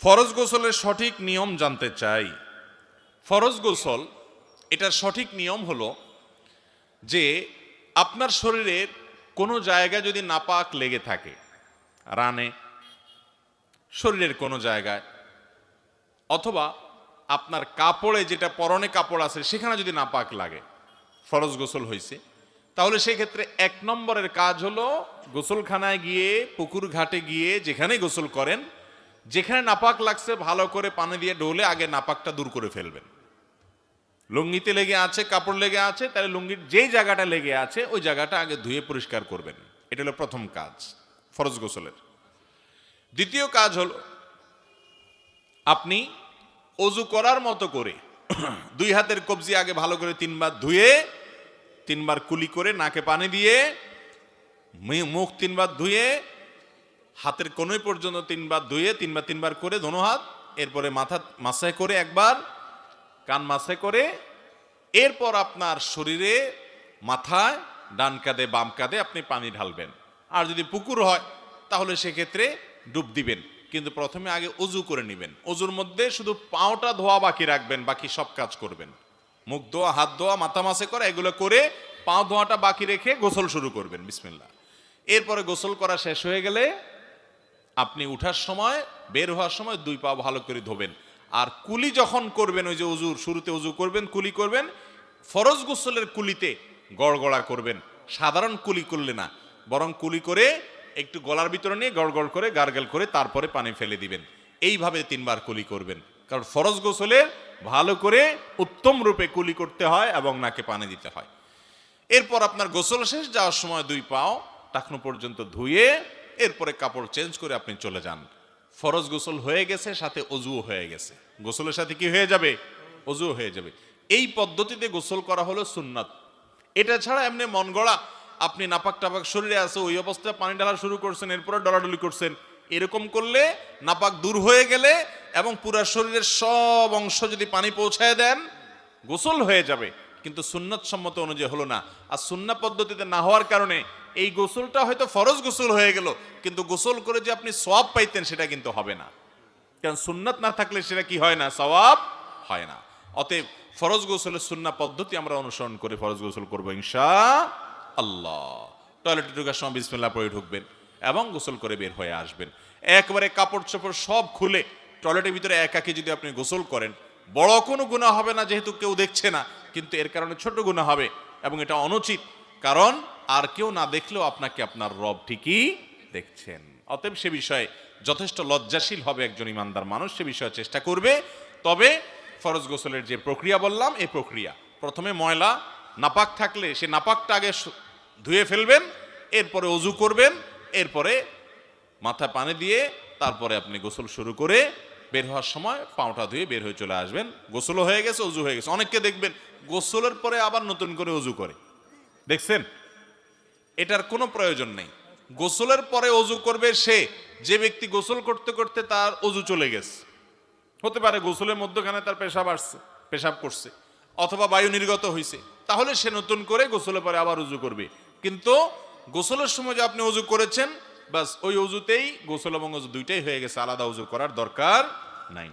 ফরজ গোসলের সঠিক নিয়ম জানতে চাই। ফরজ গোসল এটার সঠিক নিয়ম হলো যে আপনার শরীরের কোনো জায়গায় যদি নাপাক লেগে থাকে, রানে, শরীরের কোনো জায়গায়, অথবা আপনার কাপড়ে, যেটা পরনে কাপড় আছে সেখানে যদি নাপাক লাগে, ফরজ গোসল হয়েছে, তাহলে সেই ক্ষেত্রে 1 নম্বরের কাজ হলো গোসলখানায় গিয়ে, পুকুর ঘাটে গিয়ে যেখানেই গোসল করেন, যেখানে নাপাক লাগছে ভালো করে পানি দিয়ে ডলে আগে নাপাকটা দূর করে ফেলবেন। লুঙ্গিতে লেগে আছে, কাপড় লেগে আছে, তাহলে লুঙ্গির যেই জায়গাটা লেগে আছে ওই জায়গাটা আগে ধুয়ে পরিষ্কার করবেন। এটা হলো প্রথম কাজ ফরজ গোসলের। দ্বিতীয় কাজ হলো আপনি অজু করার মতো করে 2 হাতের কবজি আগে ভালো করে 3 বার ধুয়ে, 3 বার কুলি করে, নাকে পানি দিয়ে, মুখ 3 বার ধুয়ে, হাতের কোনোই পর্যন্ত 3 বার ধুয়ে, 3 বার করে দোনো হাত, এরপরে মাথা মাসায় করে একবার, কান মাসায় করে, এরপর আপনার শরীরে মাথায় ডান কাঁধে বাম কাঁধে আপনি পানি ঢালবেন। আর যদি পুকুর হয় তাহলে সেক্ষেত্রে ডুব দিবেন, কিন্তু প্রথমে আগে অজু করে নেবেন। অজুর মধ্যে শুধু পাওটা ধোয়া বাকি রাখবেন, বাকি সব কাজ করবেন। মুখ ধোয়া, হাত ধোয়া, মাথা মাসে করা, এগুলো করে পাও ধোয়াটা বাকি রেখে গোসল শুরু করবেন, বিসমিল্লাহ। এরপরে গোসল করা শেষ হয়ে গেলে আপনি উঠার সময়, বের হওয়ার সময় 2 পা ভালো করে ধোবেন। আর কুলি যখন করবেন, ওই যে অজুর শুরুতে অজু করবেন, কুলি করবেন, ফরজ গোসলের কুলিতে গড়গড়া করবেন। সাধারণ কুলি করলে না, বরং কুলি করে একটু গলার ভিতরে নিয়ে গড়গড় করে গার্গেল করে তারপরে পানি ফেলে দিবেন। এইভাবে 3 বার কুলি করবেন, কারণ ফরজ গোসলে ভালো করে উত্তম রূপে কুলি করতে হয় এবং নাকে পানি দিতে হয়। এরপর আপনার গোসল শেষ, যাওয়ার সময় 2 পাও টাকনু পর্যন্ত ধুয়ে এরপরে কাপড় চেঞ্জ করে আপনি চলে যান। ফরজ গোসল হয়ে গেছে, সাথে অজুও হয়ে গেছে। গোসলের সাথে কি হয়ে যাবে? অজুও হয়ে যাবে। এই পদ্ধতিতে গোসল করা হলো সুন্নাত। এটা ছাড়া এমনি মন গড়া আপনি নাপাক টাপাক শরীরে আছে, ওই অবস্থায় পানি ঢালা শুরু করছেন, এরপরে ডলাডলি করছেন, এরকম করলে নাপাক দূর হয়ে গেলে এবং পুরো শরীরের সব অংশ যদি পানি পৌঁছায় দেন, গোসল হয়ে যাবে, কিন্তু সুন্নাত সম্মত অনুযায়ী হলো না। আর সুন্নাত পদ্ধতিতে না হওয়ার কারণে এই গোসলটা হয়তো ফরজ গোসল হয়ে গেল, কিন্তু গোসল করে যে আপনি সওয়াব পাইতেন সেটা কিন্তু হবে না, কারণ সুন্নাত না থাকলে সেটা কি হয় না? সওয়াব হয় না। অতএব ফরজ গোসলের সুন্নাত পদ্ধতি আমরা অনুসরণ করে ফরজ গোসল করবো ইনশাআল্লাহ। টয়লেটে ঢোকার সময় বিসমিল্লাহ পড়ে ঢুকবেন এবং গোসল করে বের হয়ে আসবেন। একবারে কাপড় চোপড় সব খুলে টয়লেটের ভিতরে একাকি যদি আপনি গোসল করেন, বড় কোনো গুনাহ হবে না, যেহেতু কেউ দেখছে না, কিন্তু এর কারণে ছোট গুনাহ হবে এবং এটা অনুচিত, কারণ আর কেউ না দেখলেও আপনাকে আপনার রব ঠিকই দেখছেন। অতএব সে বিষয়ে যথেষ্ট লজ্জাশীল হবে একজন ইমানদার মানুষ, সে বিষয়ে চেষ্টা করবে। তবে ফরজ গোসলের যে প্রক্রিয়া বললাম, এই প্রক্রিয়া প্রথমে ময়লা নাপাক থাকলে সে নাপাকটা আগে ধুয়ে ফেলবেন, এরপরে অজু করবেন, এরপরে মাথা পানি দিয়ে তারপরে আপনি গোসল শুরু করে বের হওয়ার সময় পাওটা ধুয়ে বের হয়ে চলে আসবেন। গোসলও হয়ে গেছে, অজু হয়ে গেছে। অনেককে দেখবেন গোসলের পরে আবার নতুন করে অজু করে, দেখছেন? এটার কোনো প্রয়োজন নেই। গোসলের পরে অজু করবে সে যে ব্যক্তি গোসল করতে করতে তার অজু চলে গেছে। হতে পারে গোসলের মধ্যখানে তার পেশাব করছে, অথবা বায়ু নির্গত হয়েছে, তাহলে সে নতুন করে গোসলের পরে আবার অজু করবে। কিন্তু গোসলের সময় যে আপনি অজু করেছেন, বাস ওই অজুতেই গোসল এবং অজু দুইটাই হয়ে গেছে, আলাদা অজু করার দরকার নাই।